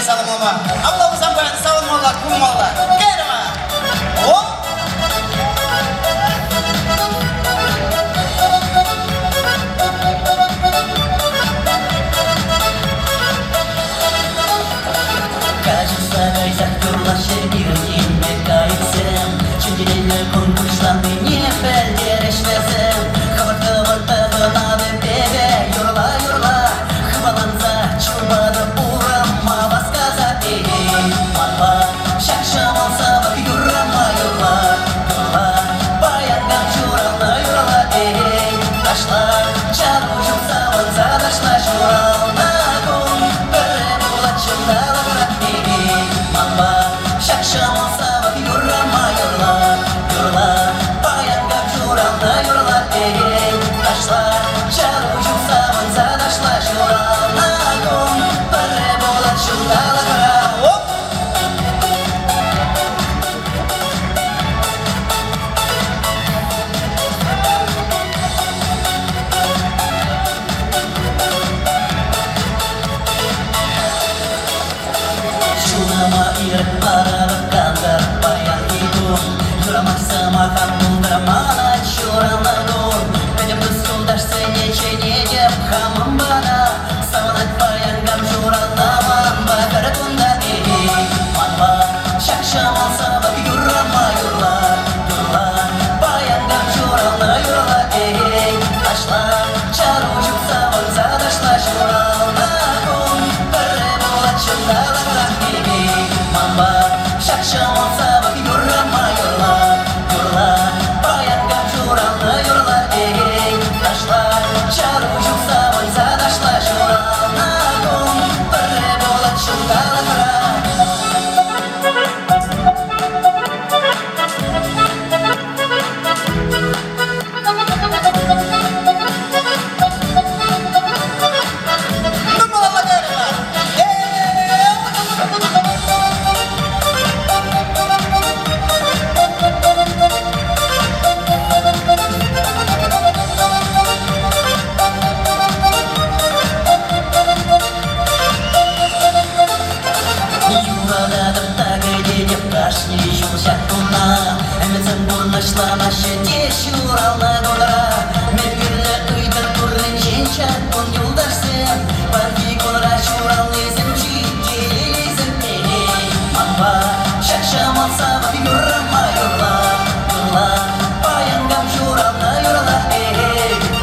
salmama. Allah sampai salmala kumala. Kerma. Oh. Кажется, актерлашы биринде кайсым Чүндилейлер конкурсланды не бәлдер эшләсем Хабар-хабар бебе юрла юрла Хваланса чурбады урама басказа Манба шакшамалса бак юрама юрла Юрла баянган журална юрла Ташла чару жумса ванса ташла журална Кун бірі булат чындала Mamba, şakşamasa bak yurama yurla Yurla, bayanga juralna yurla Taşlar, çar ucumsa vanza taşlar juralna Kum, barre bolat şundala kara Hop! Şunama irek aralık kandır bayan hidum Yuramazsa makan buldıramana şurana dur Benim ısıldaş senece necep hamam bana Savanak bayangam şuranaman bakar kunda Manba şakşam olsa bak yurama yurla Yurla bayangam şurana yurla Taşlar çar ucuksa vanza taşlar şurana Kum barre bolat şundala Mamba, şakşam olsa bak yurama yurla Yurla, bayangam juralna yurla Taşlar, çar ucuksa vanza taşlar şuralna Kum, barre bolat şundala kara Numala kerma. Юраладым тагыде деп кашни жумшак туна Әмітсін бұрнышлана шеде шурална дора Мергірлі ұйдыр күрлін женчак күн юлдашсым Барги күнра шуралнызым жиделезім Мамба шакшам алса бак юрама юрла Юрла баянгам журална юрла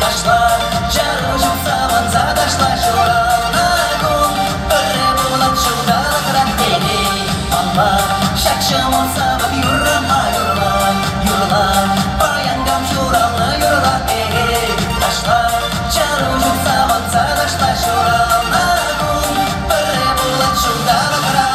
Ташлар жару жумса ванза ташлар журална Кун бірі болат жудала қырат Mamba şakşam olsa bak yurama yurla Yurla bayangam juralna yurla Taşlar çar ucuksa vansa taşlar juralna Kum birre bulat judala kara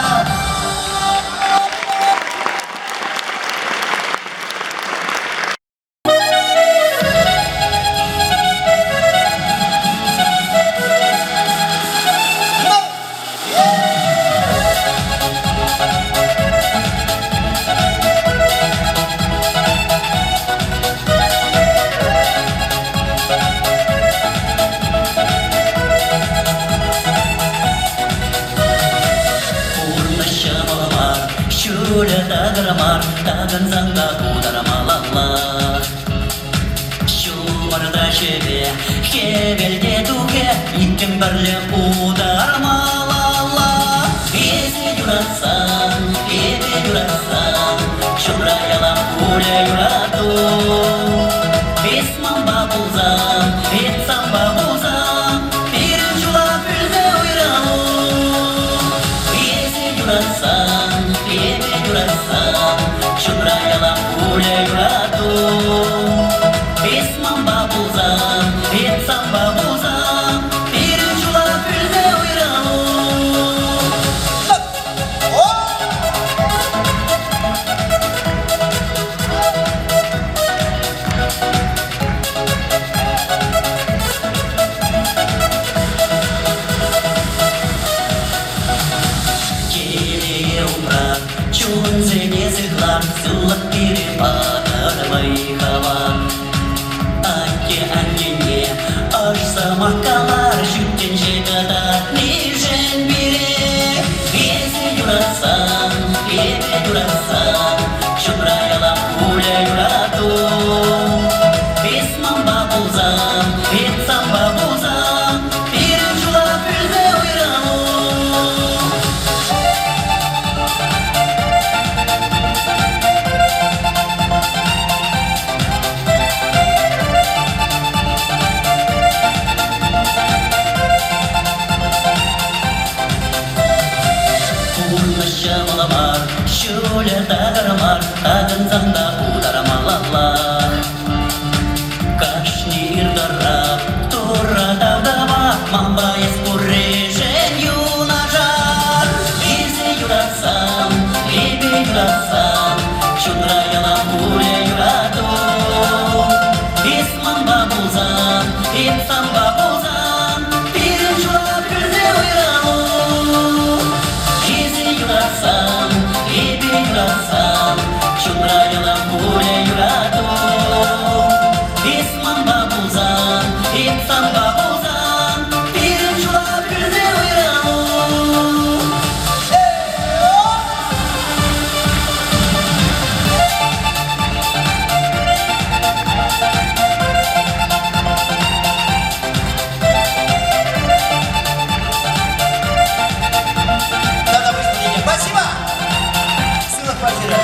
Şule dağırmar, dağın zanga kudarmalallar Şu marda şebe, hebelde duke, ikim birle kudarmalallar Ezi yurasan, ebe yurasan, şura yalan kule yuratu Esman babuzan, etsam babuzan, birin şula pülde uyranu Ezi yurasan Şura yalan kule yuratu Esman babuzan, etsam babuzan Birin şula pülde uyranu бабузам, етсам бабузам, пирин жулап үлзе ойрану. Шамаламар, шөлер тагарамар, тагынзанда ударамалалар. Кашнир дарап, тура тавдава, мамбаес курежен юнажар. Изе юрасам, лебе юрасам, чундра ялам пуля юрату. Исман бабузан, итсам бабузан, пирин жулап үлзе ойрану. Чундра ялам пуля юрату. Исман бабузан, итсам бабузан, пирин жулап үлзе ойрану. Надо выступить. Спасибо! Сила квартиры.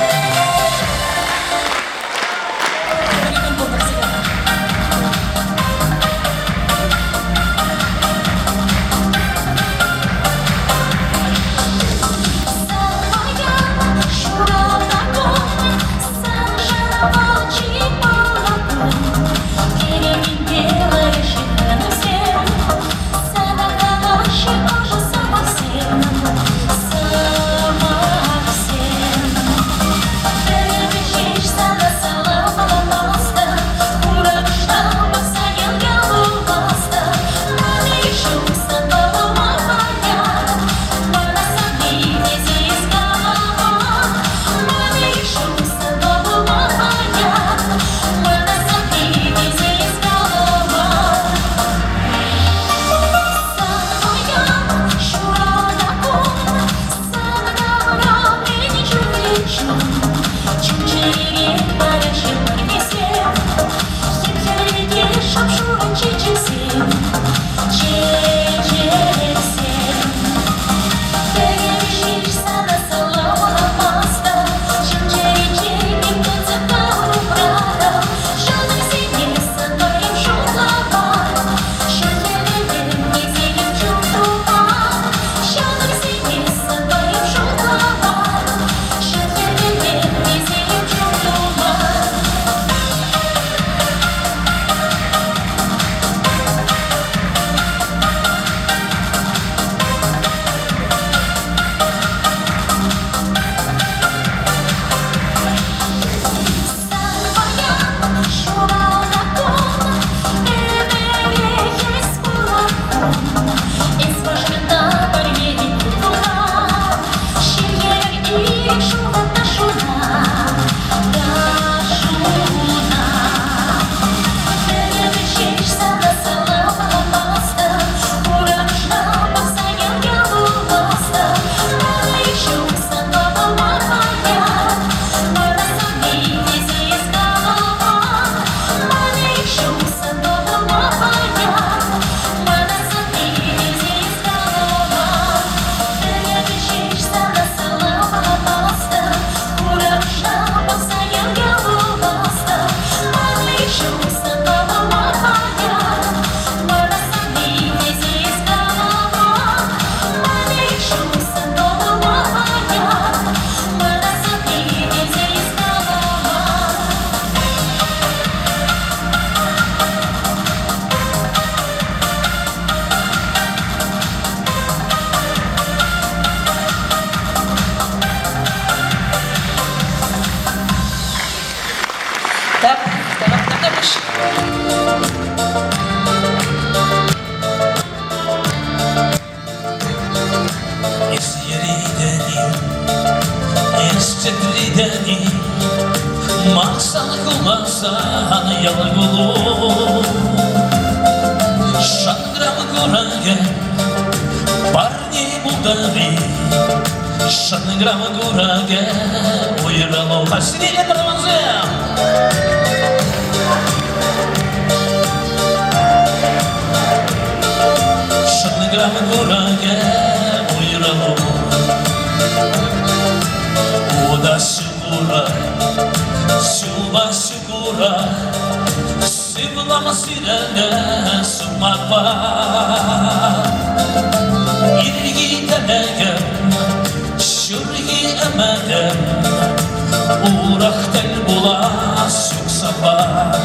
Максан куласан ялгулу Шанграм гурага парни будави Шанграм гурага ойралу Хасидеге тормозем sirene sunmak var. İlgi demegem, şürgi emegem, uğrak tel bulas yok sabah.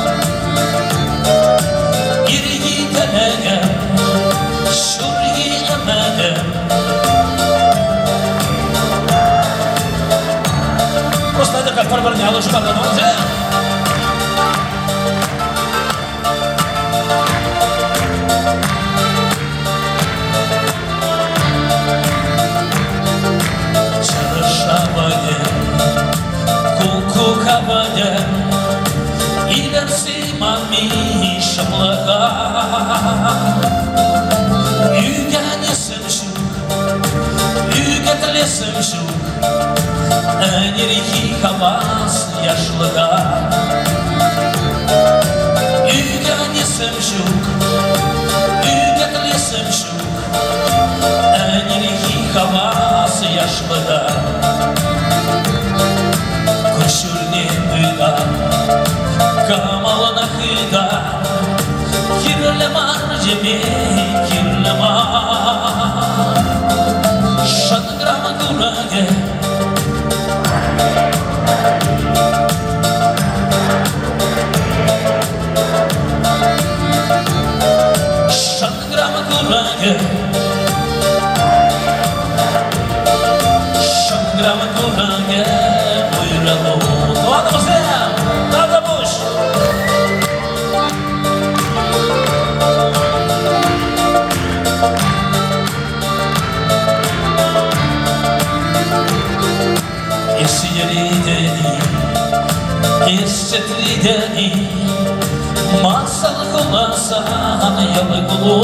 İlgi demegem, şürgi emegem. Просто это как проборняла шпага, ну нельзя. Кукукаваде, иlerisi mami şaplaga. Ügenesim şu, ügetlesim şu, enerji havas yaşlıga. Ügenesim şu, ügetlesim şu, enerji havas yaşlıga. Кушурне ыда, камалана хыда, кирлемар жеме, кирлемар. Шанграма гураге, шанграма гураге, шанграма гураге. Ладно, друзья, надо больше. Если ридени, если ридени, масал куласан ялыгулу,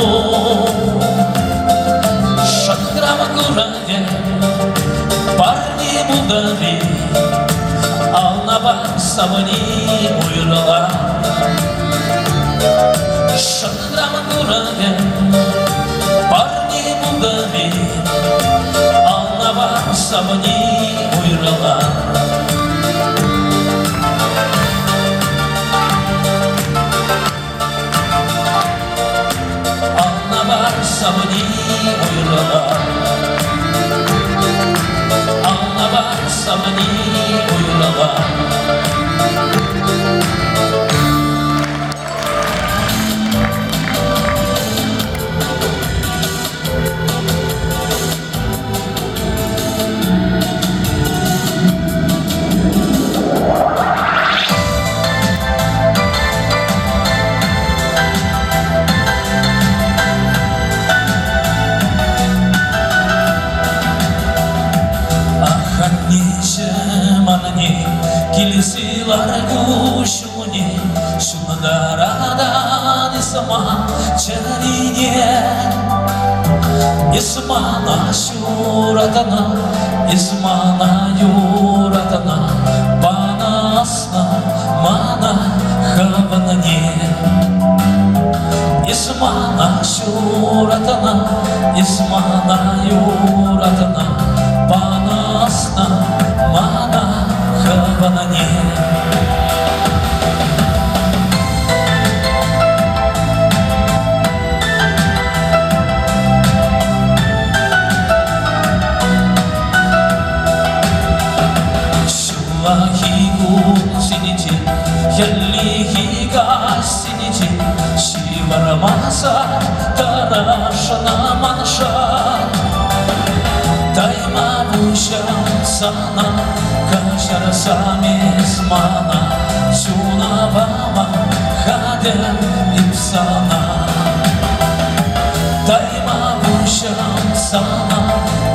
шанграма кураге, парни будари. Alnaba savani uyurala, şangrama kurage, parni bulgari. Alnaba savani uyurala. Alnaba savani uyurala. Alnaba savani uyurala. Kilisiler kuşuni, şunlardan isma çerine, ismana şuratana, ismana yuratana, bana asna, mana havanane. Ismana şuratana, ismana yuratana, bana asna, mana havanane. Şuvahigu sinici, yallihiga sinici, şivaramasa tarashana manşa. Dayma buşan sana, kaşar samiz mana, şuna bama kadem ipsana. Dayma buşan sana,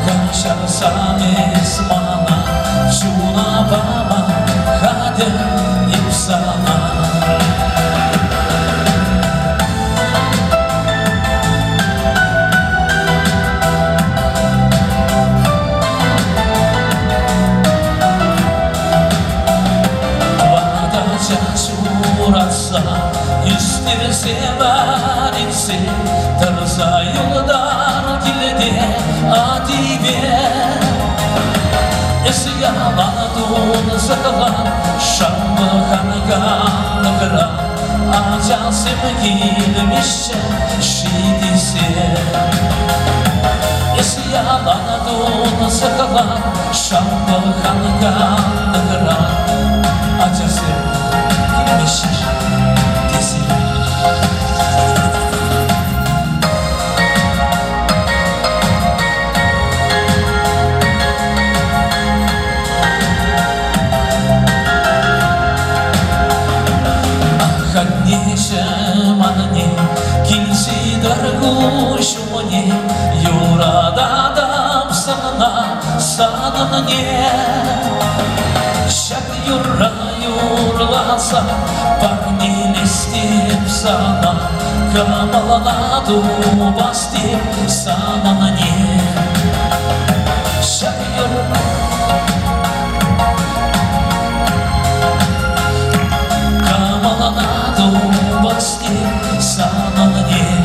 kaşar samiz mana, şuna bama kadem ipsana. İsterse verirse tarza yoldan kilidi adibe. Yalan dolu sakalan şanlı kanıgan kıra Acı sevgilmişse şidisi Yalanadığını sıkılan şanlı kanıganlığa Acı sevgilmişse disi Манне килси дорогущоне юрададам сана не Шак юра юрласа парни листип сана Камаланаду бастип сана не Шак юра Sana ne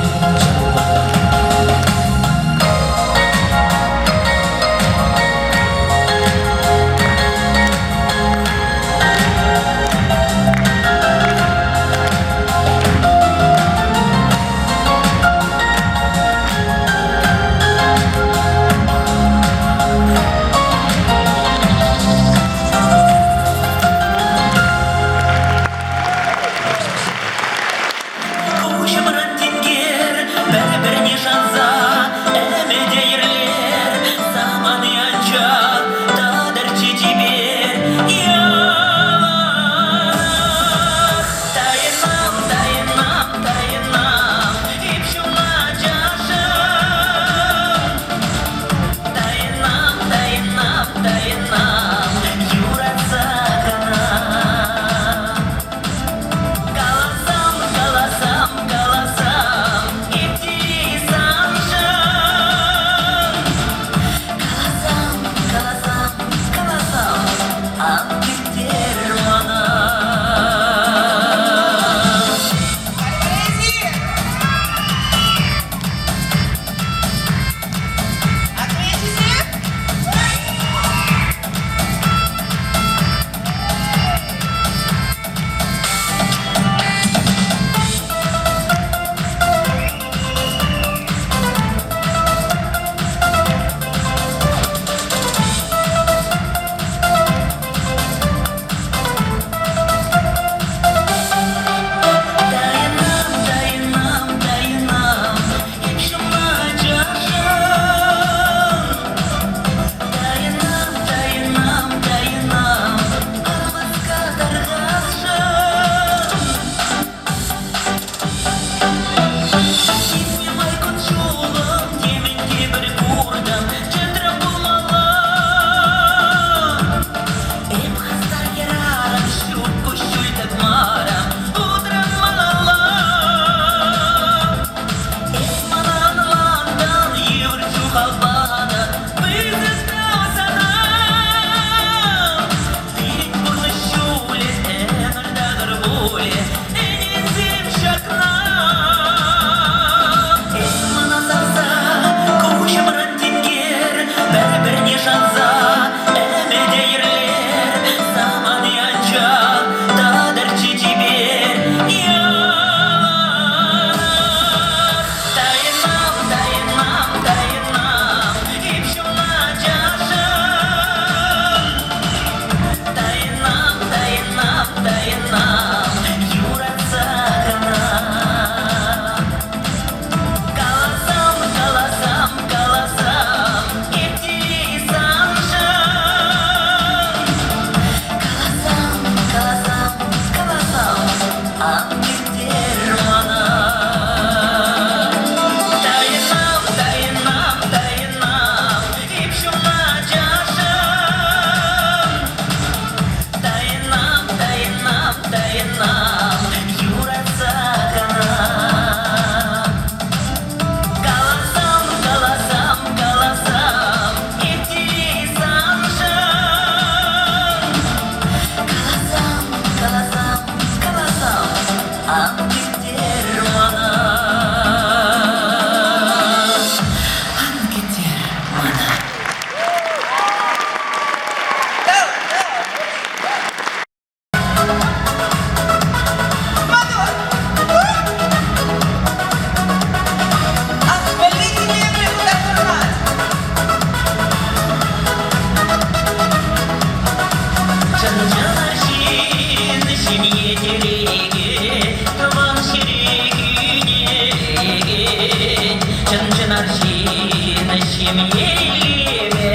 Чын-чынаршин шемьеме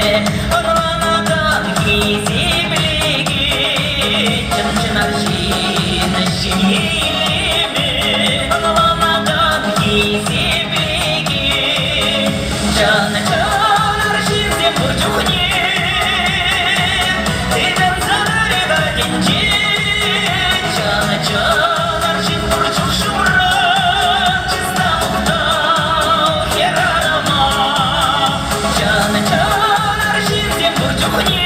Онланаган кизиблеги Чын-чынаршин шемьеме Онланаган кизиблеги Чан-чанаршин зем бурчухне Тыдан задарега генче Чан-чанаршин бурчух шумра Чиста мухтау херарама Чан-чанаршин зем бурчухне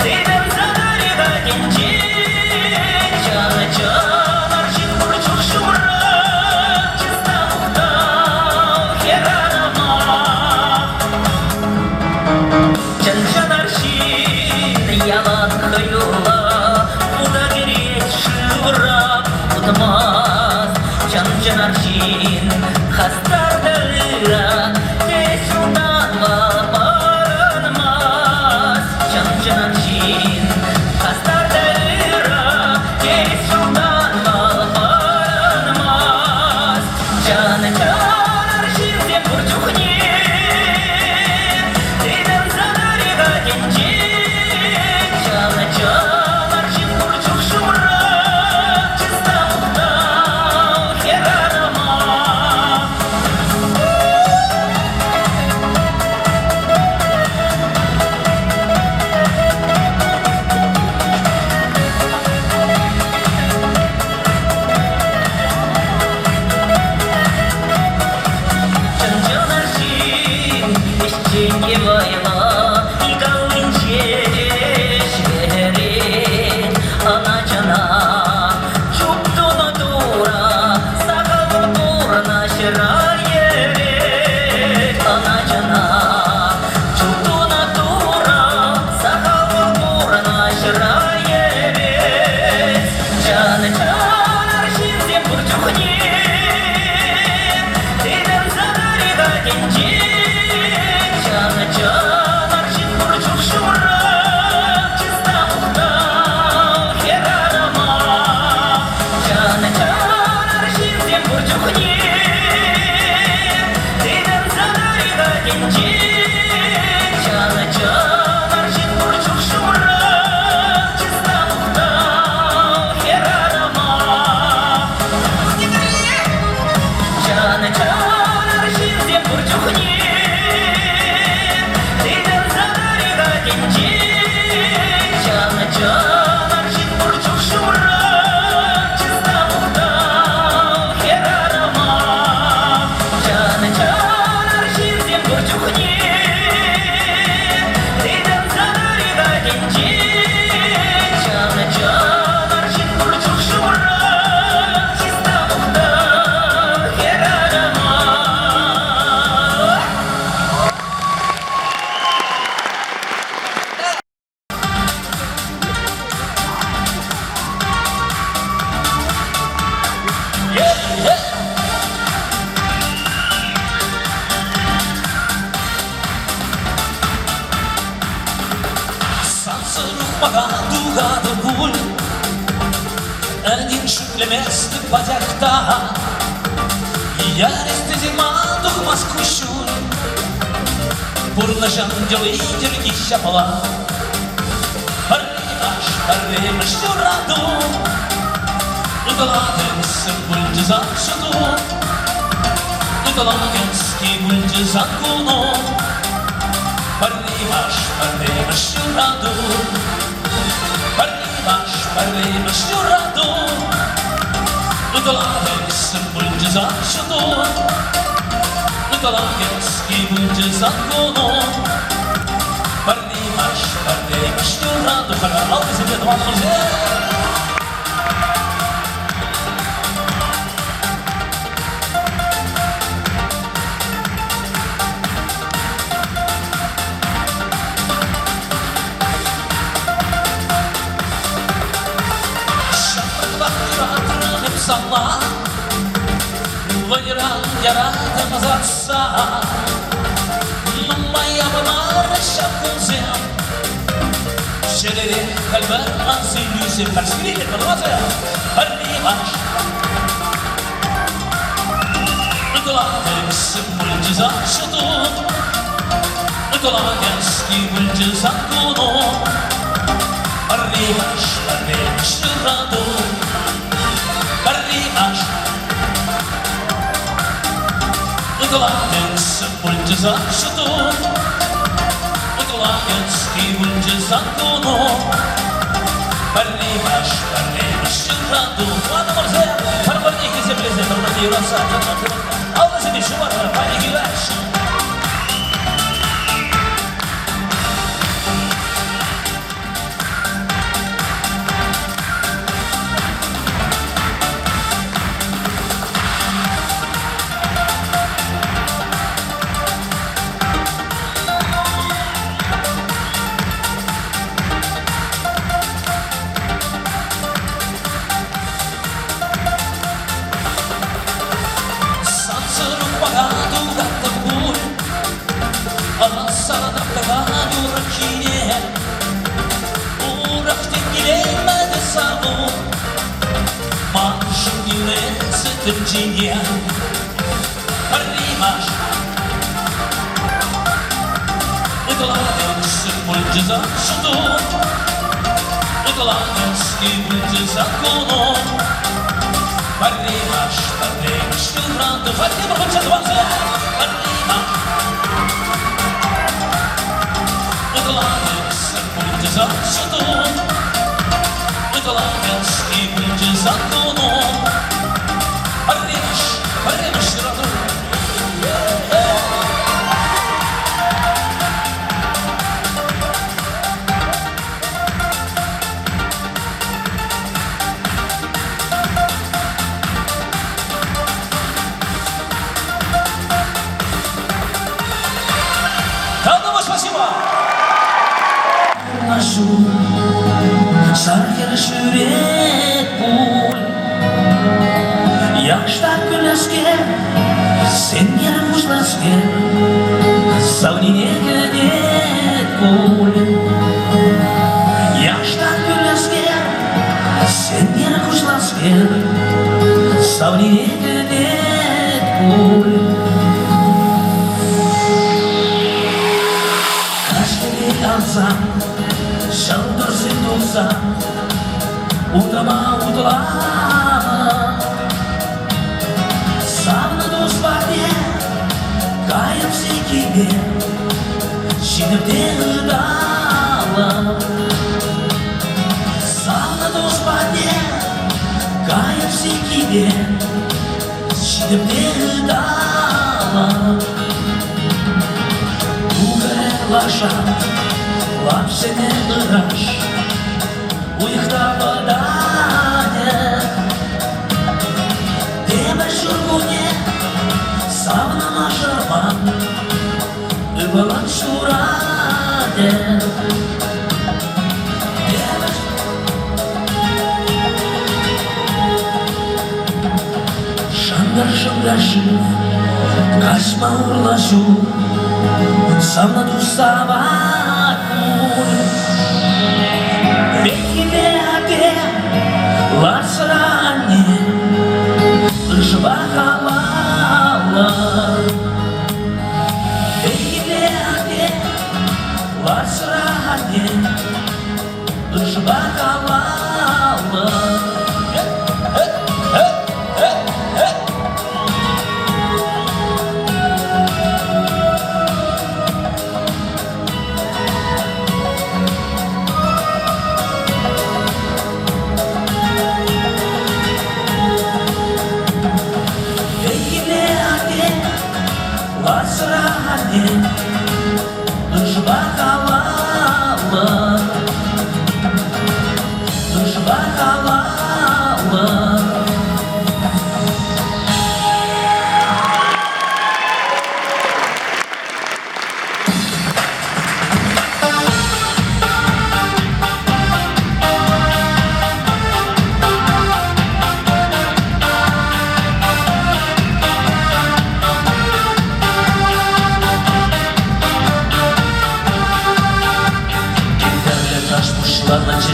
Тыдан задарега генче Чан-чанаршин бурчух шумра Чиста мухтау херарама Чан-чанаршин ялан хаюла Удагерет шывырап утмас Чан-чанаршин хастардалыра Тез жылданма барынмас Чан-чанаршин хастардалыра Тез жылданма барынмас Чан-чанаршин зем бурчухне Тыдан задарега генче Чан-чанаршин бурчух шумра Чиста мухтау херарама Чан-чанаршин ишченге байла Игалынче шерет Ана-чана чуптуна тура Сакалын турна шырайерет Ана-чана чуптуна тура Сакалын турна шырайерет Чан-чанаршин зем бурчухне Тыдан задарега генче Чан-чанаршин бурчух шумра Чиста мухтау херарама Чан-чанаршин зем бурчухне Тыдан задарега генче Чан-чанаршин бурчух шумра Чиста мухтау херарама Чан-чанаршин зем бурчухне Тыдан задарега генче Чан-чанаршин бурчух шумра Чиста мухтау херарама Чан-чанаршин зем бурчухне Тыдан задарега генче Чан-чанаршин бурчух шумра Чиста мухтау херарама Сансырықпаған туғады гүл Әнен шүклеместі падякта Яресті зима тұғмас күшін Бұрны жан делы идерги шапала Парремаш юраду Ұтыладыңсы гүлді заңшыду Ұтылагынски гүлді заңгуну Парремаш юраду Парремаш юраду Ұтыладыңсы гүлді заңшыду Ұтылагынски гүлді заңгуну Парремаш юраду Хара алды себе два музе Сала, вайран яратымыз атса, моя бабара шапкузем, шелере кальбар анзилюзем, парскриле, подвозя, парнимаш. Иколаевский мульти зашиту, Иколаевский мульти закуну, Арримаш, арримаш раду, Арримаш. Иколаевский мульти зашиту, Иколаевский мульти закуну, Арримаш, арримаш раду. Ладно, морзея, парбарники землезе, парбарники раса, Allah seni şu var, bana güversin. Virginia, Arrimas, Nicolaevski multi zashtu, Nicolaevski multi zakonu, Arrimas, Arrimas, Filrando, Fatima, Concertuanza, Arrimas, Nicolaevski multi zashtu, Nicolaevski multi zakonu. Arrimas, arrimas, rato. Давно спасибо. Нашу sargır şüret bul. Yaşlar güleske, sen yarım uçlaske, savnine gıdet bul. Yaşlar güleske, sen yarım uçlaske, savnine gıdet bul. Kaşkeli alsam, şaldırsın olsam, utama utlama. Самна до свадьбе, каем все тебе, щитом те дала. Самна до свадьбе, каем все тебе, щитом те дала. Угаре лаша, лапше не дыраш, уехала воданя. Şurgune, savna maşarman, übalan şurade. Şangar şangaşı, kaçma uğurlaşı, savna tusavat mul. Belki de hake, var sıra anne. Жвахалала, эйлеге, ласраге, жвахалала.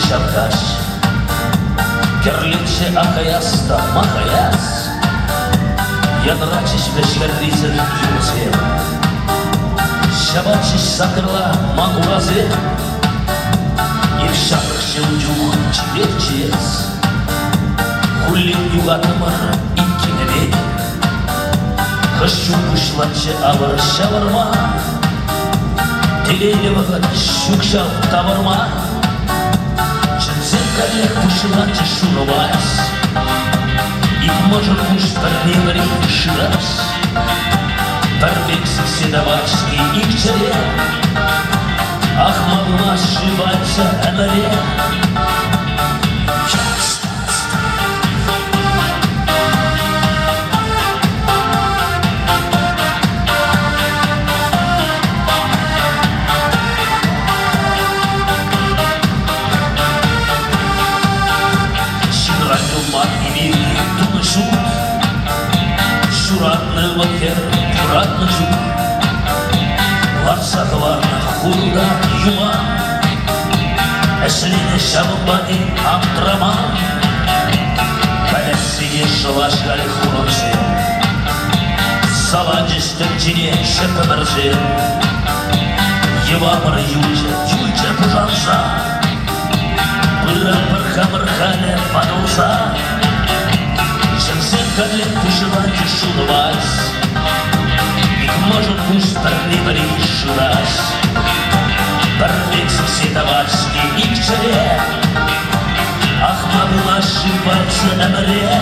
Şapkaş, kerlikçe akayas da makayas. Я трачусь в шверлицах юнцем, Шабачись сакырла маңуазы, И в шапрах шелдюх чебек-чес, Хулин югатымыр иккенелей, Хышу пышланчы алыр шаварма, Телейлі вағыт шукшал табарма, Чынсен кәлек пышыланчы шурывайс, И может уж торневари ширас, Торбексик седовачский икчаре, Ах, могла сшиваться анаре. Şuratlı bakır, şuratlı çuk Varsa kıvarna hurda yuma Esline şabımbani amtrama Kalesine şılaşkali hurunse Salancıstık çine şepemırse Yevamır yulca pıjansa Pıra pırha-mırhane padulsa Ченсен кадлет пушевать и шунувать, Их может пусть торнивари шурась, Торбекси седовачки и к чаре, Ах, могла ошибаться на море.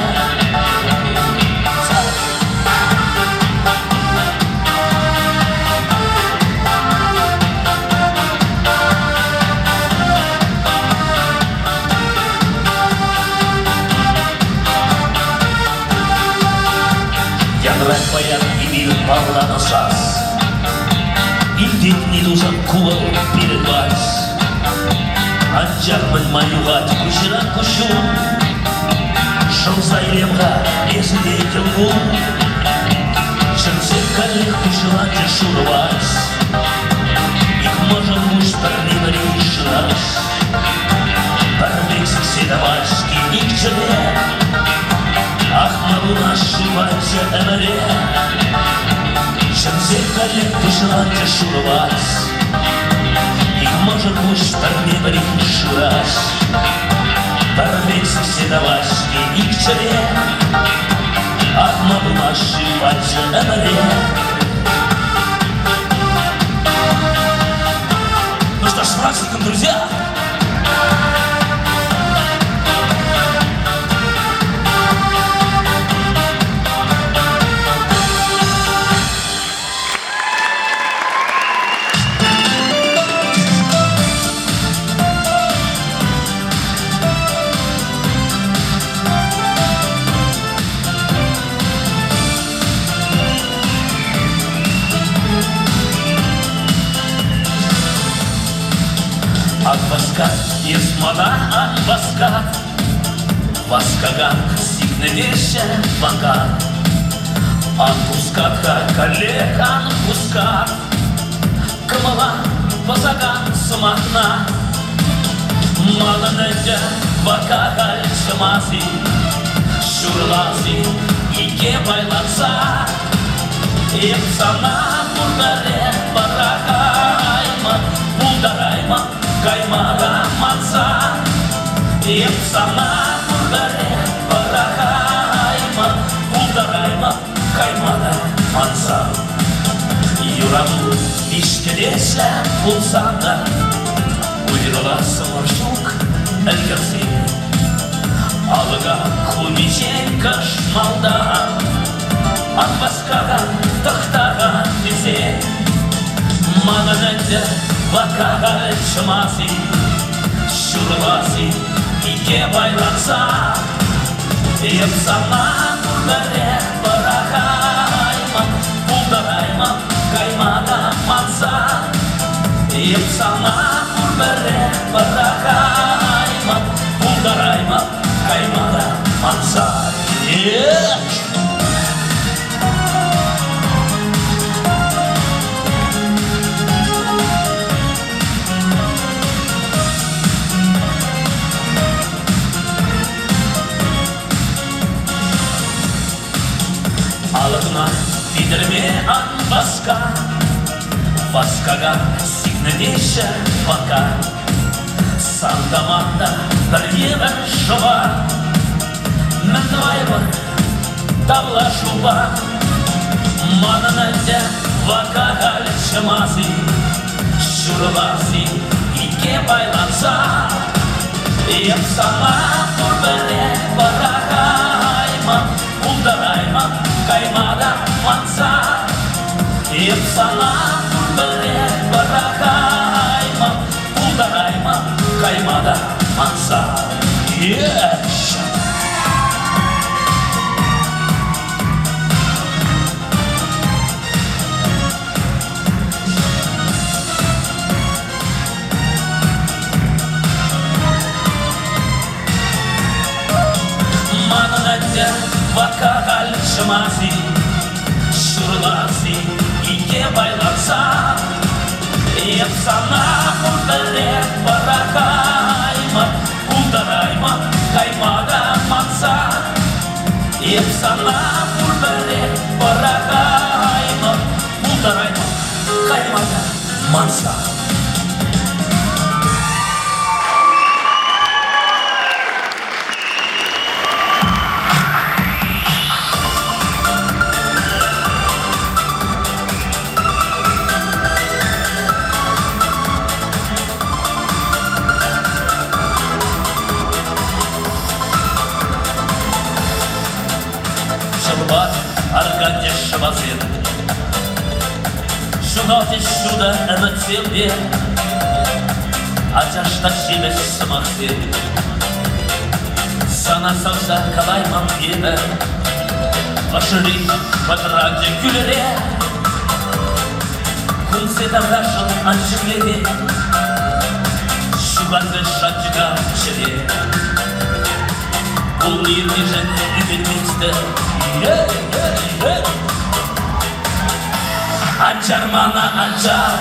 Räppajan i min pallan sas Iltit nilusan kuvau pidevais Anjakman mayuvat kushiran kushun Шалзайлемға есідейтін бұл Чынсен кәлік kushiran шурвais Их можем уж торнивари шырас Торбексик седовачки икчеле Ах, могу ошибаться эмере, Ченсен кәлек пышыланчы шурвас, Их может пусть торневари шырас, Торбексик седовачки икчеле, Ах, могу ошибаться эмере. Ну что ж, с праздником, друзья! Атбаскат, есмана Атбаскат, Баскаган, сигнедеше ваган, Анкускатка, коллег Анкускат, Камала, Басаган, Самахна, Маланеде, Бакагаль, Самази, Шурлази, Ике байланса, Епсана, Бургаре, Барахайма, Булдарайма, Каймара манса, Епсана, Бургаре, Барахайма, Булдарайма, Каймара манса. Юрану ишкелесе булсанда, Уйрыласы маршук әлгірсе, Алыға хумичен кашмалда, Атбаскаға тақтаған десе, Мағанәді вакаға шымаси, Шурласи, ике байланса, Епсана, Бургаре, Барахайма, Булдарайма, Каймара манса, Епсана, Бургаре, Барахайма, Булдарайма, Каймара манса. Бидермен басқаға сигна деші бақа сандаманда бірге жоба мінбай бір табла шуба манынында вақа шымасы шүрбасы итке байланса епсана тұрбіле барағайма ұлдарайма қаймада манса епсана тұрбіле барағайма ұлдарайма қаймада манса Vaka şımasi, şurlasi, ike baylansa Epsana kurdere barakayma, kuldarayma, kaymada mansa Epsana kurdere barakayma, kuldarayma, kaymada mansa Аркадий Шабазин Шугалтиш шуда эмоцияде Ачашта шибеш сымақсен Сана салса калайман еді Ашыри батыраджи күліре Күнсе таврашыл аншыкледе Шугазы шатчыға шыре Бұл ерне және үгітмексті Анчар мана анчар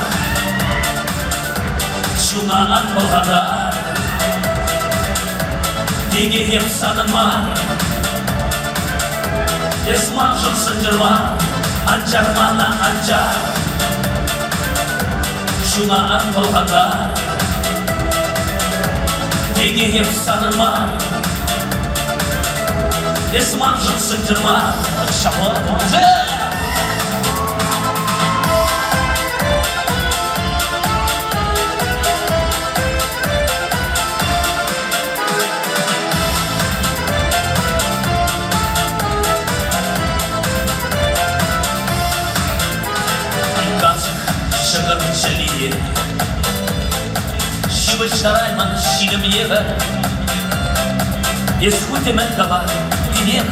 Шунаған болғадар Неге ем санымар Есман жылсын жырмар Анчар мана анчар Шунаған болғадар Неге ем санымар Esman жылсын жырма Шапыр бұлжы Қасық шығыр шілие Шыбы шарайман шилім егі Ескутемен қалар Денег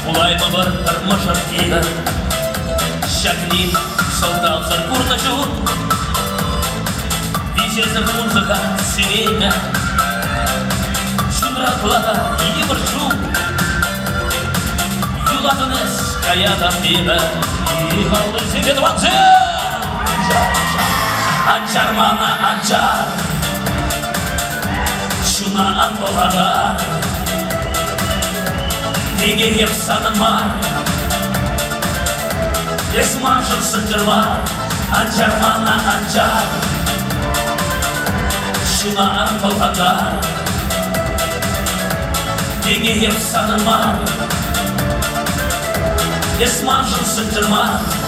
Улайма бір ұрмышыр егі Шәкілін солдалсыр күрніші Весесір музыка сирена Шұндыратлаға ебір шу Юлатыныз қаядан бері Иғалды себеді бақсы Анчар мана анчар Шунаған болғадар Неге еп санымар Есман жылсын жырмар Анчар мана анчар Шунаған болғадар Неге еп санымар Есман жылсын жырмар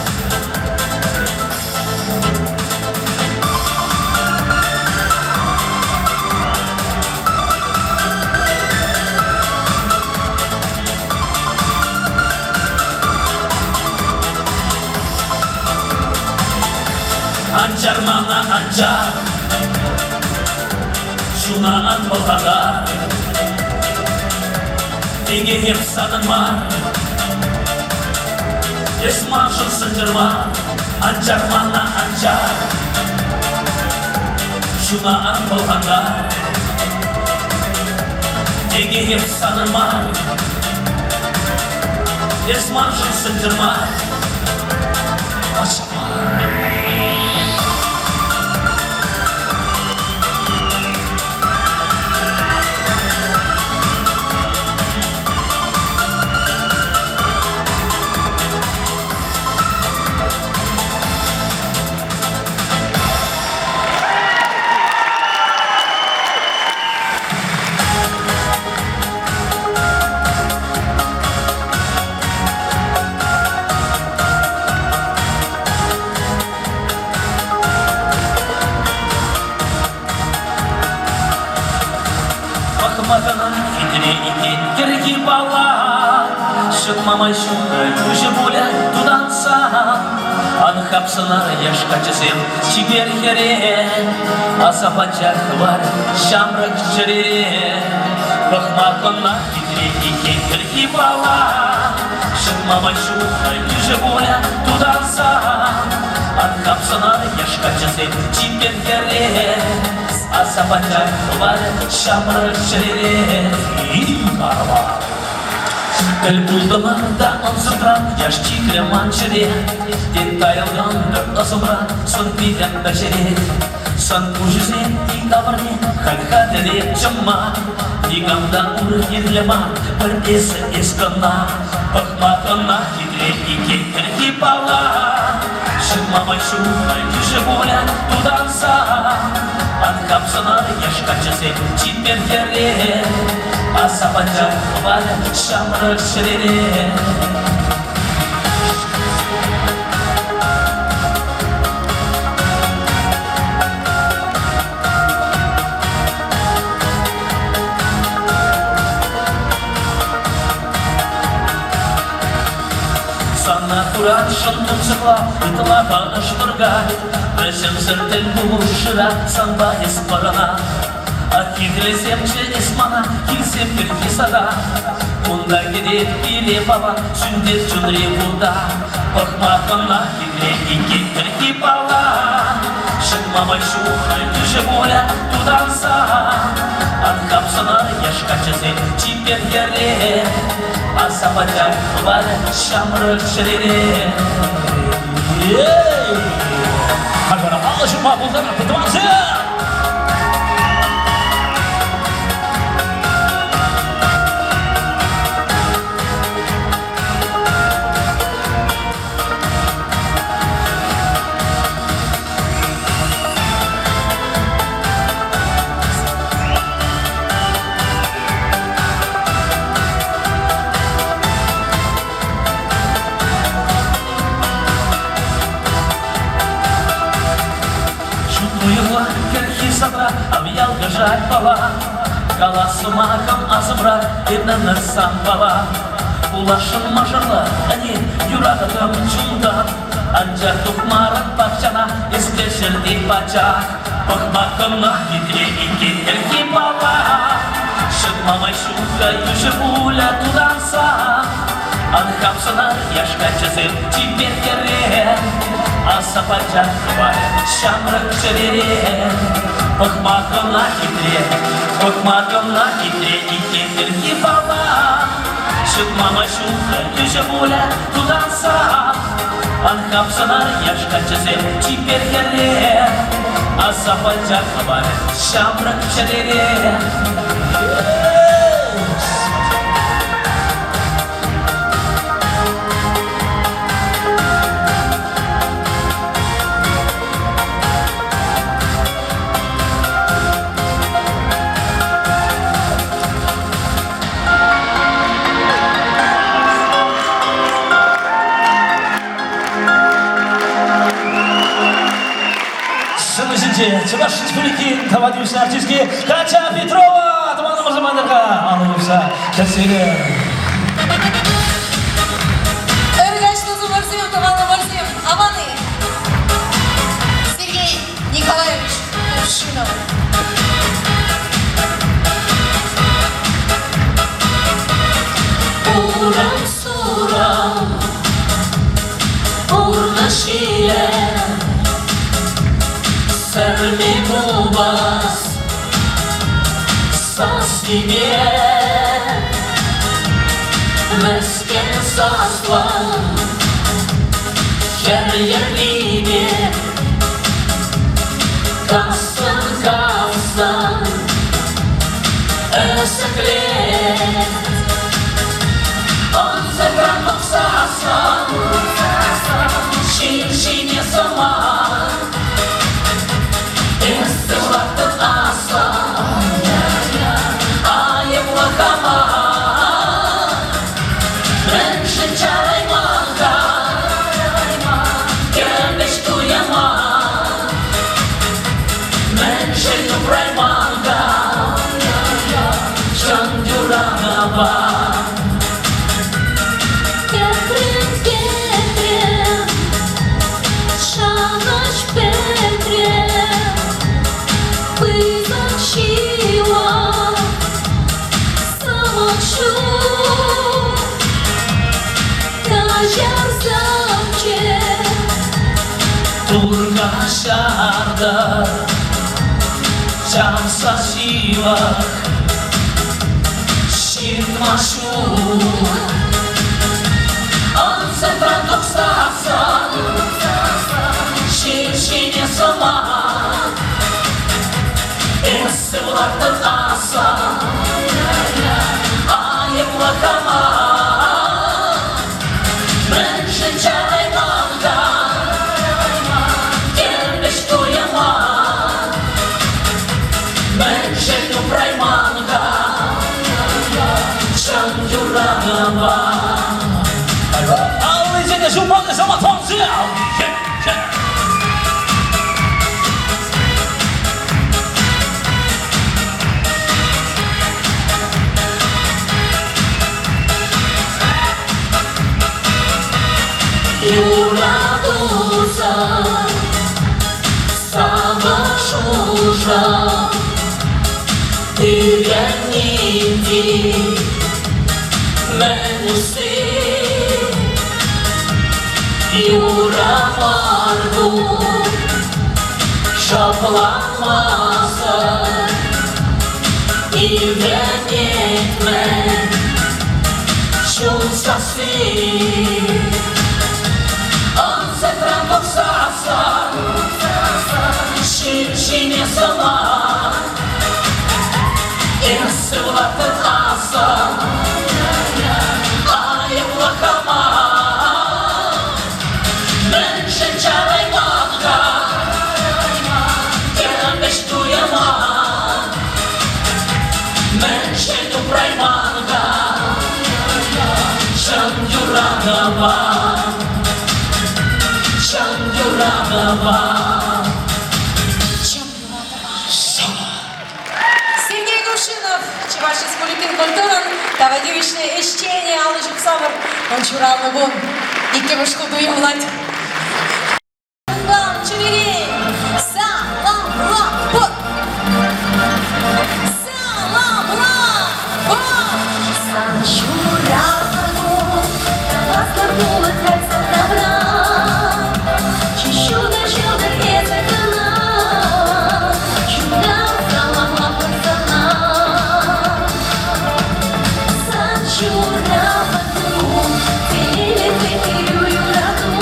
Ancar mana ancar Şunağın bolğalar Neге еп sanınmar Esman жылсын жырмар Ancar mana ancar Şunağın bolğalar Neге еп sanınmar Esman жылсын жырмар Мамай шукай, уже гулять туда сам. Анхапсанар яшка часем, теперь яре. А сапачах хвар, шамрак чаре. Бахмакона хитре и кекельки бала. Мамай шукай, уже гулять туда сам. Анхапсанар яшка часем, теперь яре. А сапачах хвар, шамрак чаре. И карва. Көл булдымында онсыпра, яш чикре манчыре. Детайлгандыр осымра, сон пиден бәшере. Сон күжізе и кабырне, хәл-хәдере чымма. Дигамда ургенлема, бір есі ескына. Бақматына хитре и кекерки бала. Шымамай шумай, күші боля туданса. Анхапсанар яшка часе, чипер яре. Асапача хваля, шамрак шерере. Sana kuran şantun sıkla, ıtlafa ışkırga. Beşim sırtın buluşıra, sanba isparana. Akidilesem çe esmana, kilsem bir kisada. Bunda gidip bile baba, sündet çunri burada. Bakmakana hidre iki kırki bala. Şıkmamay şuhay düşe boya tudansa. Ankapsanar yaşka çese, çiper yere. Asapacak var şamrık şerere. Hagara alışma bundan apıtmazı. Объял бежать бала, каласы макам азыбра, еднаны сан бала. Улашын мажырла, әне юрадым чунда. Анжар тухмарын бақчана, ескешірдей бача. Бақмақымна хитре ике ерке бала. Шықмамай шуға южы буля туданса. Анхапсанар яшка часым чипер ере. Асапача хвар, шамрак шерере. Бахмакамна хитре и кекерки бала. Шықмамай шуға южы буля туданса. Анхапсанар яшка часым чипер ере. Асапача хвар, шамрак шерере. Чуваш Республики, товарищи артистки Катя Петрова, Тумана Мурзамандырга, алыңызша кәсілі. Өргашты Зумарзим, Тумана Мурзим, Аманы. Сергей Николаевич Кувшинов. Урам сурам, урнашиле. Sermi bulmaz saz gibi mesken sazlan yerliydi kasın kasın esaklet anzakran maksasan şin zaman Istılaktan aslan Ayıp vakama Renşin çaraymaga Gelmiş duyama Menşin nubraymaga Can durama Açarsam Turkaşarda Şansa şivak Şirmaşu Anse Frantok Sasa Şirşine Sama Esse Vlaktan Asa Ayıpla Kama Menşin Çaray Manga Menşin Upray Manga Şanjuragama Ağlayınca da şu bana sama tanrı Юрадуса Savaşuşa Direnindi Menusi Yuramardu Şaplanmasa İven etme Şulsası Anse Frantok Sasa Şirşine Sama Esse Vlaktan Asa Ayıpla Kama Menşin Çaray Manga Gelmiş duyama Menşin Upray Manga Şanjuragama Şanjuragama Сергей Гушинов, Чевашинский Липин Культуран, Тавадевичный Эщение, Алыжик Самар, Кончуралны Бун, Иккебыш Худу Явлать. Бам, Чурирей, Салам, Лам, Бот. Салам, Лам, Бот. Кончуралны Бун, Таваскарнула Кайса Тавра, Чищуда-чуда Езекана, Чуда Салам, Лам, Пацана, Санчуралны Бун, Теле-теле, Юраду,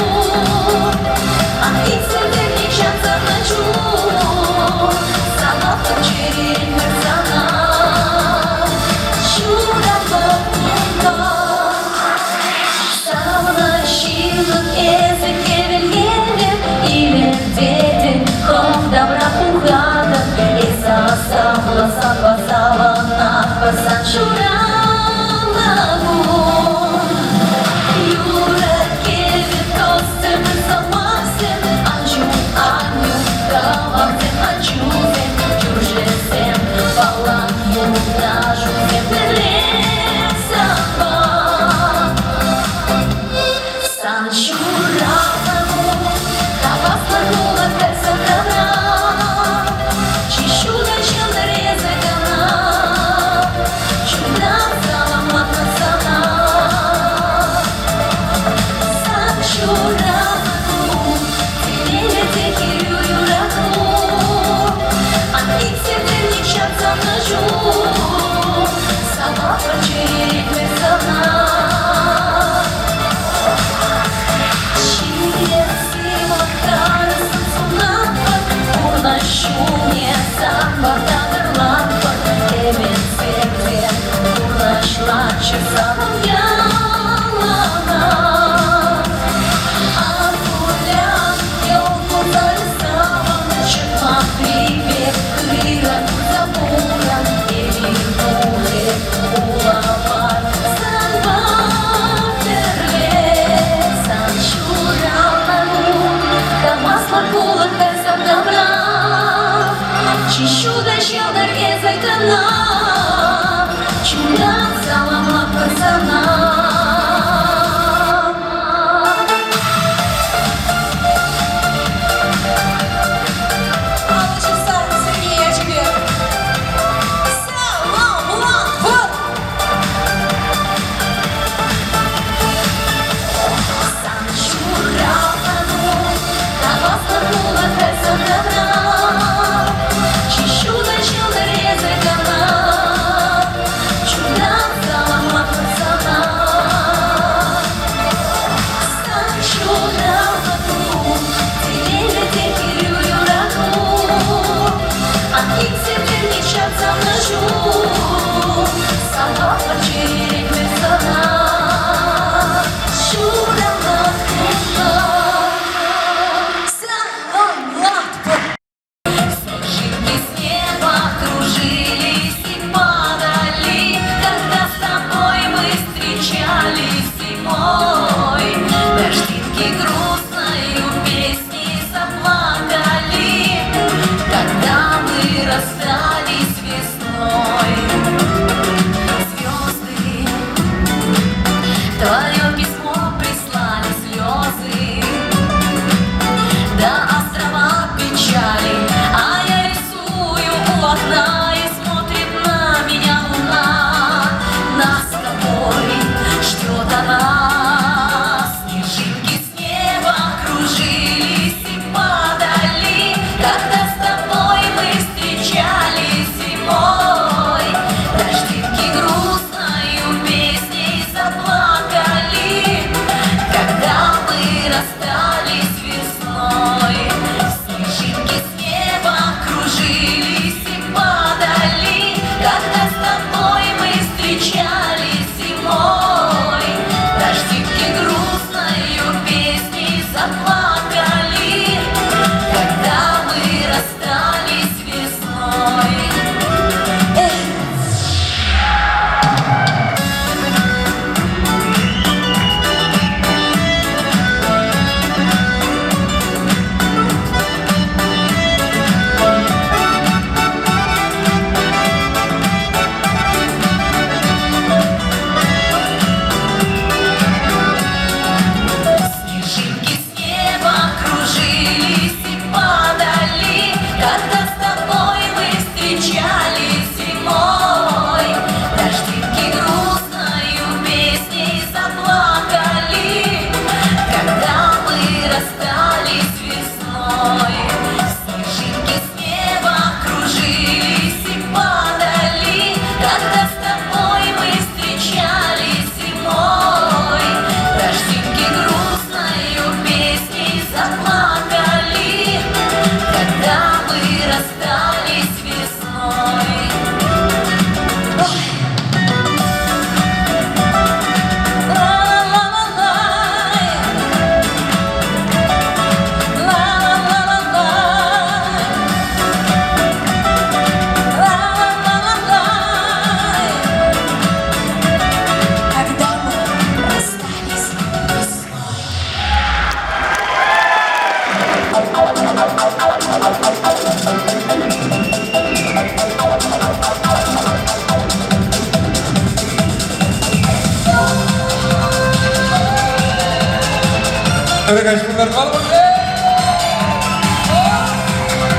Дорогая, шумер,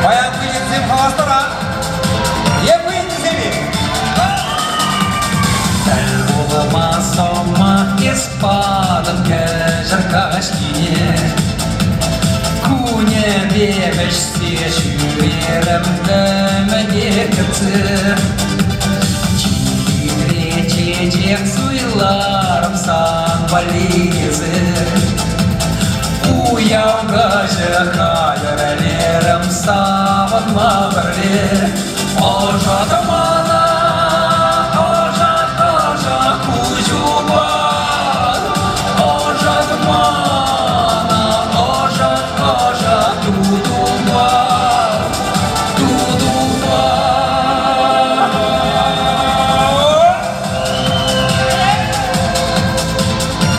баян күйінсем қаластыра. Ем күйінсеме. Дәл болмаса ма еспадым кәжір кәшкіне. Күне бебешсе жүрерімді мәне кітсір. Чечек суйларым сан валезір. Уяуға жықайырелерім савынма бірлер. Ожатым ана, ожат күжубар. Ожатым ана, ожат дудубар. Дудубар.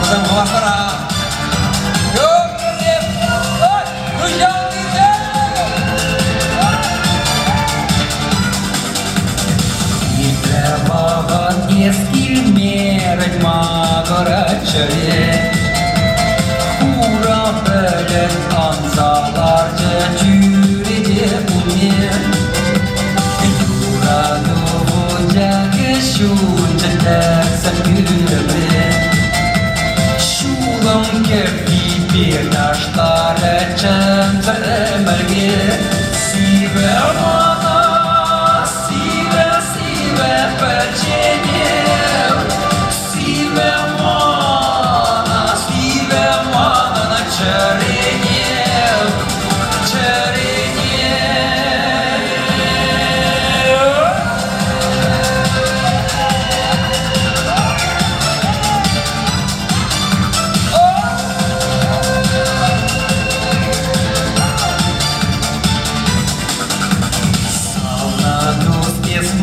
Қызым құлақтара. Ескілмерін мағырачылы Хура білін аңсаларды жүреде бұлмен Юрану бұжағы шүнжі тәксін күлімі Шулым кепі бердаштары чымзыры мәрге Сиве мана, сиве пәчене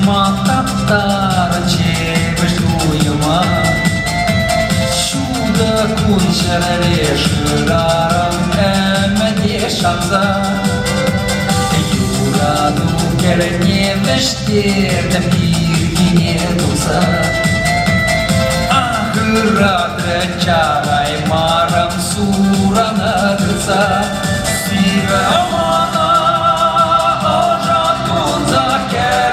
Матаптарын чебіш дуйыма Шуда күншірі шырарым әмәде шамза Юраду кәріне біштердім біргене тұлса Ақырадры чағай марым сураны тұрса Сиве амана ожат тұнза кәріне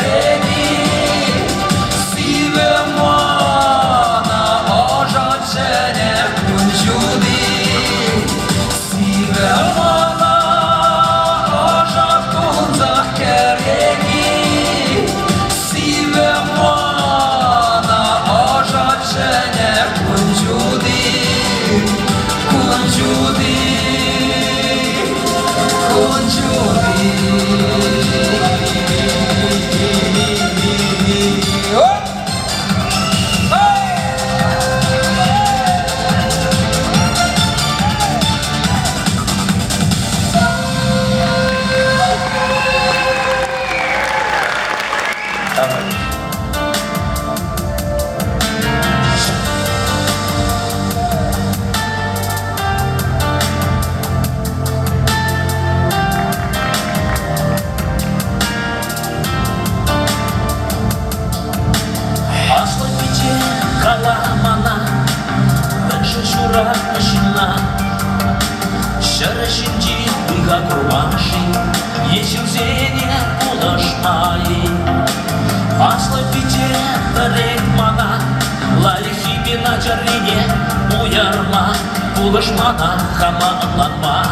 Buluşmana xamanlanma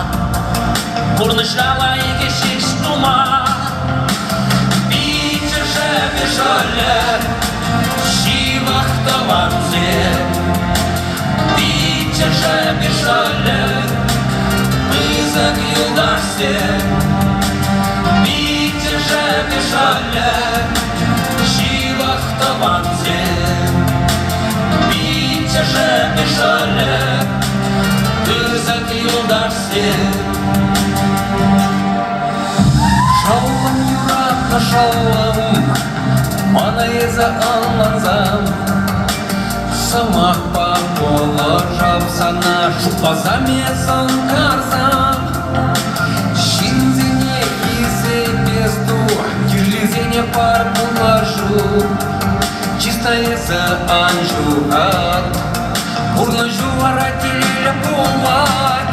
Kurnışlala geçiş duman Bitirşe bir şöyle Şivakta manzil Bitirşe bir şöyle Kızak yıldarsın Bitirşe bir şöyle Şivakta manzil Bitirşe bir şöyle Kızak yoldarsın Шалым юраққа шалым Манайыза алланзам Самақ бақ болы жапсана Шупазам езін қарзам Шинзіне кизе безду Кирлизіне пар бұлажу Чистая за анжурат Урна жуара теле булат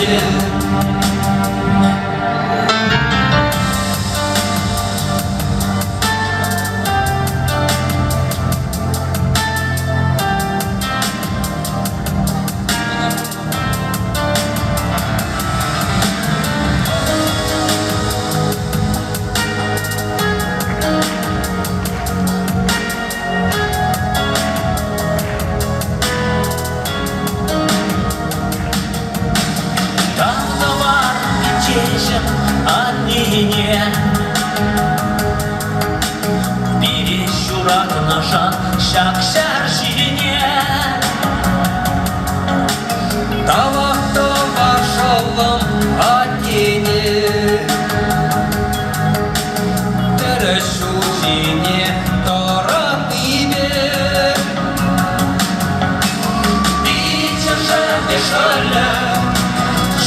счастье. Товар течет отныне. Перещурак нажат шаг шаршине. Тавакта башалым атене, Терешушине тораныбе. Бичеше бешале,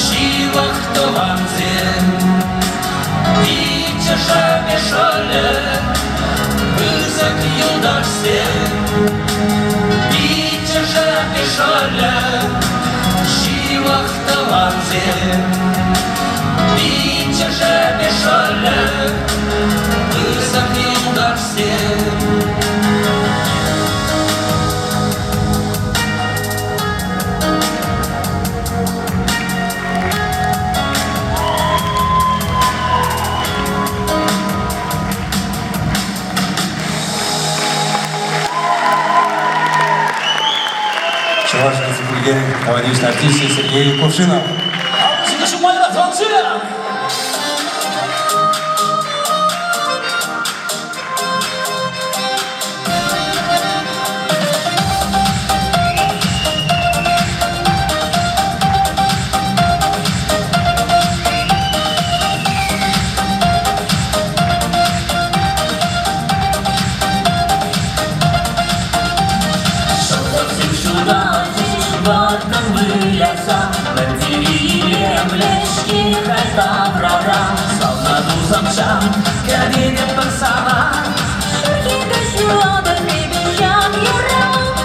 Шивах тованзе. Бичеше бешале, Вызак юдарсе. Бичеше бешале, Шивах тованзе. Бичеше бешале, Вызак юдарсе. Чувашская Республики, товарищ артист Сергей Кувшинов. Аллышыбек Шумайлар, танцы! Батан выляза, Бәндерилем лешки хәлтаврара, Салнаду замшам, кәбине пырсана, Шурхига шулада бебежам юрам.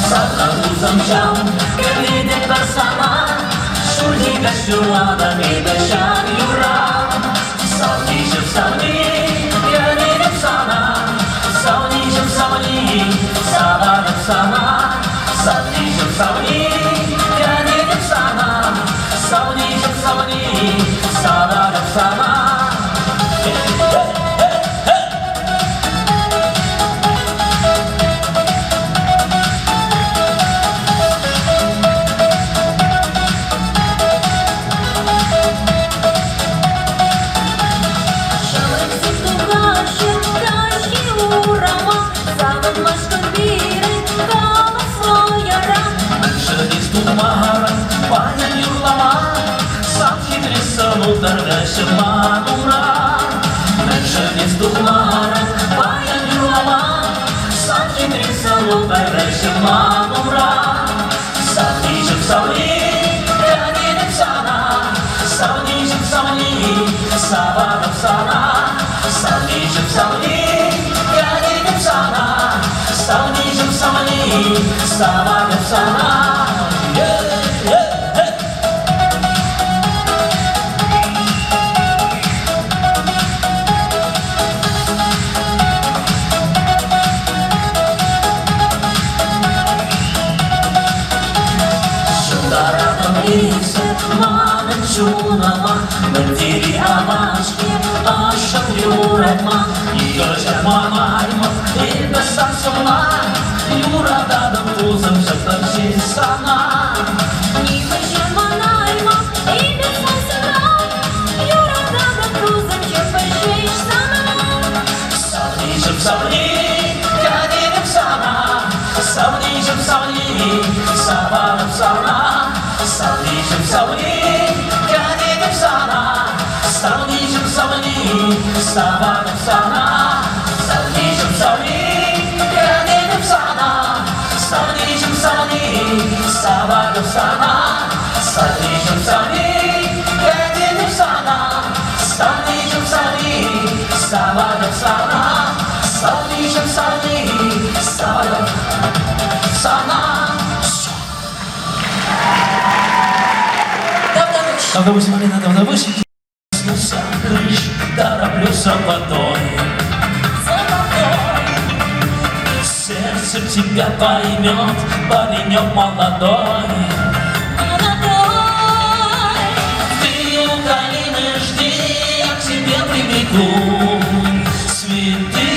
Салнаду замшам, кәбине пырсана, Шурхига шулада бебежам юрам. Салнижым сални, кәбине псана, Салнижым сални, савадым сана, Салнижым сални, кәбине псана, Салнижым сални, савадым сана. Berdiri avashke, asham yuratma, Yigircha manayma, elbasan sona, Yuradadım tuzum şakır sana. Yigircha manayma, elbasan sona, Yuradadım tuzum şakır sana. Savnijim savni, kadinim sana, Savnijim savni, savarım sana, Savnijim savni, kadinim sana, Savnijim savni, savarım sana, Savnijim savni, kadinim sana, Savnijim savni, savarım sana, Savnijim savni, kadinim sana, Savnijim savni, savarım sana, Savnijim savni, savarım sana. Давно Допустим, мне надо выше. Коснулся крыш, тороплюсь за водой. Сердце тебя поймет, паренек молодой. Ты у калины жди, я к тебе прибегу. Цветы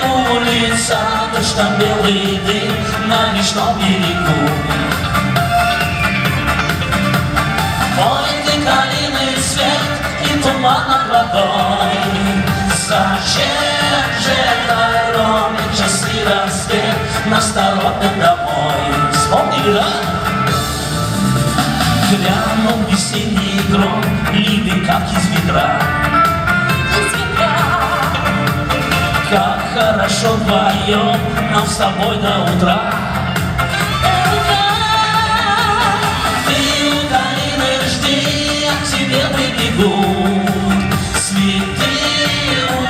улица, точно белый дым на речном берегу. Ой, ты калины цвет и туман над водой. Зачем же торопит часы рассвет, нас торопят домой? Вспомнили, да? Глянул весенний гром, ливень как из ведра. Как хорошо вдвоем нам с тобой до утра. Ты у долины жди, я к тебе прибегу. Цветы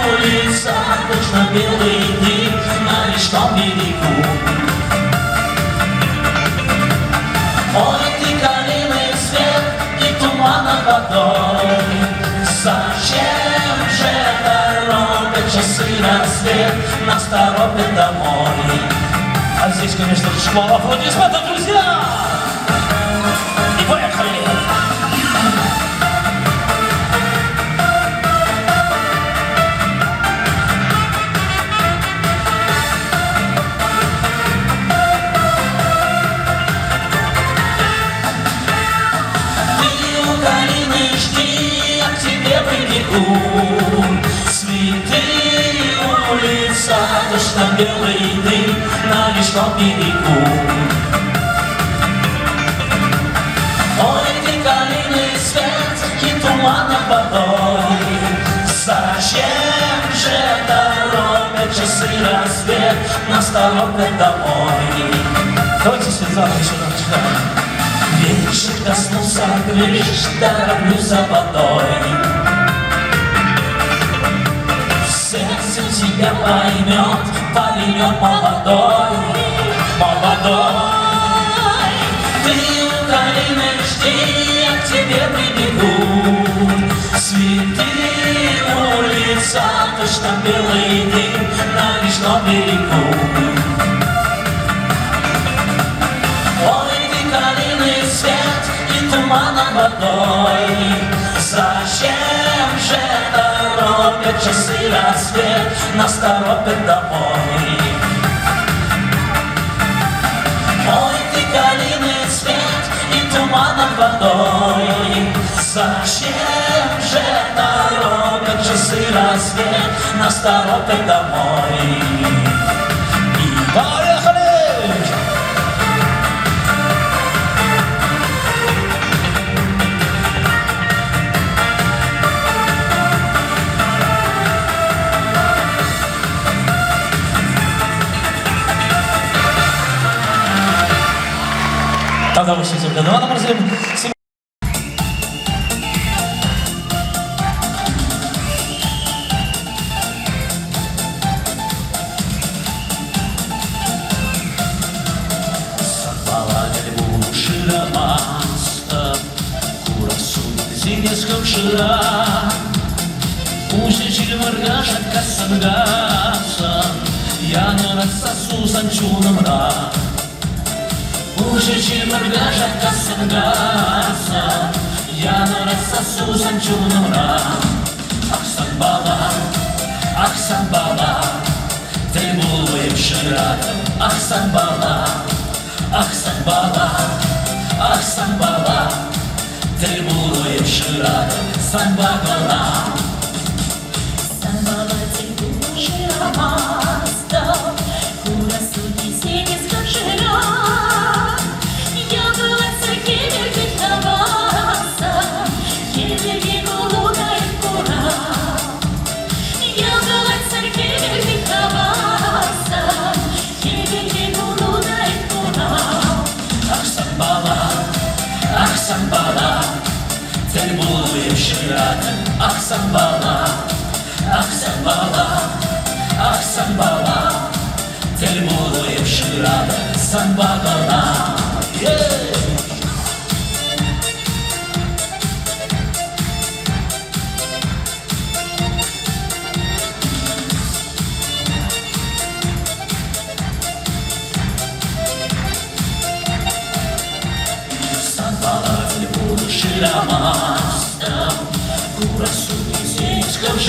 улица, точно белый дым на речном берегу. Ой, ты калины цвет и туман над водой. Зачем же торопят часы рассвет, нас торопят домой? А здесь, конечно, шквал аплодисментов, друзья! И поехали! Цветы улица, точно белый дым на речном берегу. Ой, ты калины цвет и туман над водой. Зачем же торопят часы рассвет, нас торопят домой? Давайте Светлана еще раз. Вечер коснулся крыш, тороплюсь за водой. Сердце тебя поймет, паренек молодой, молодой. Ты у калины жди, я к тебе прибегу. Цветы улица, точно белый дым на речном берегу. Ой, ты калины цвет и туман над водой. Зачем же торопят часы рассвет, нас торопят домой? Ой, ты калины цвет и туман над водой. Зачем же торопят часы рассвет, нас торопят домой? И поехали! Тогда мы сидим для Ивана Морзин. Ушечи моргажа касангаса, я на рассосу санчуном ра. Ах Санбала, требуешь рядом. Ах Санбала, требуешь рядом. Санбала. Санбала, требуешь рядом. Ах Санбала, требуешь рядом. Санбала.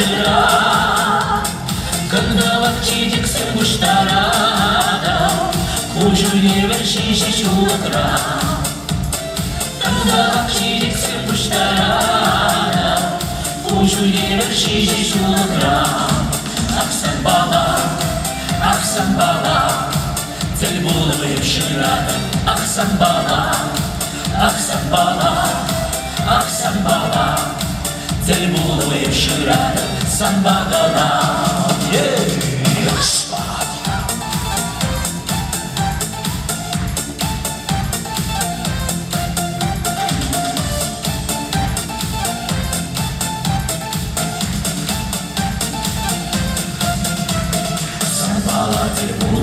жира. Когда вакчидик сын буштарада, Кужуе вершище чулакра. Когда вакчидик сын буштарада, Кужуе вершище чулакра. Ах самбала, цель булавы ширата. Ах самбала, цель булавы ширата. Самбагала,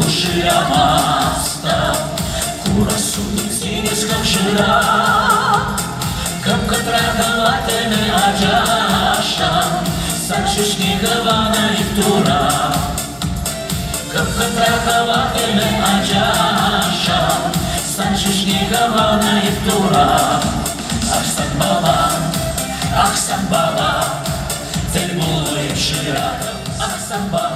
Шиамаста, курасуник синиском шира, капкатрахалатене аджаша, саншишникавана ифтура. Капкатрахалатене аджаша, саншишникавана ифтура. Ах самбала, цель булуев шира, ах самбала.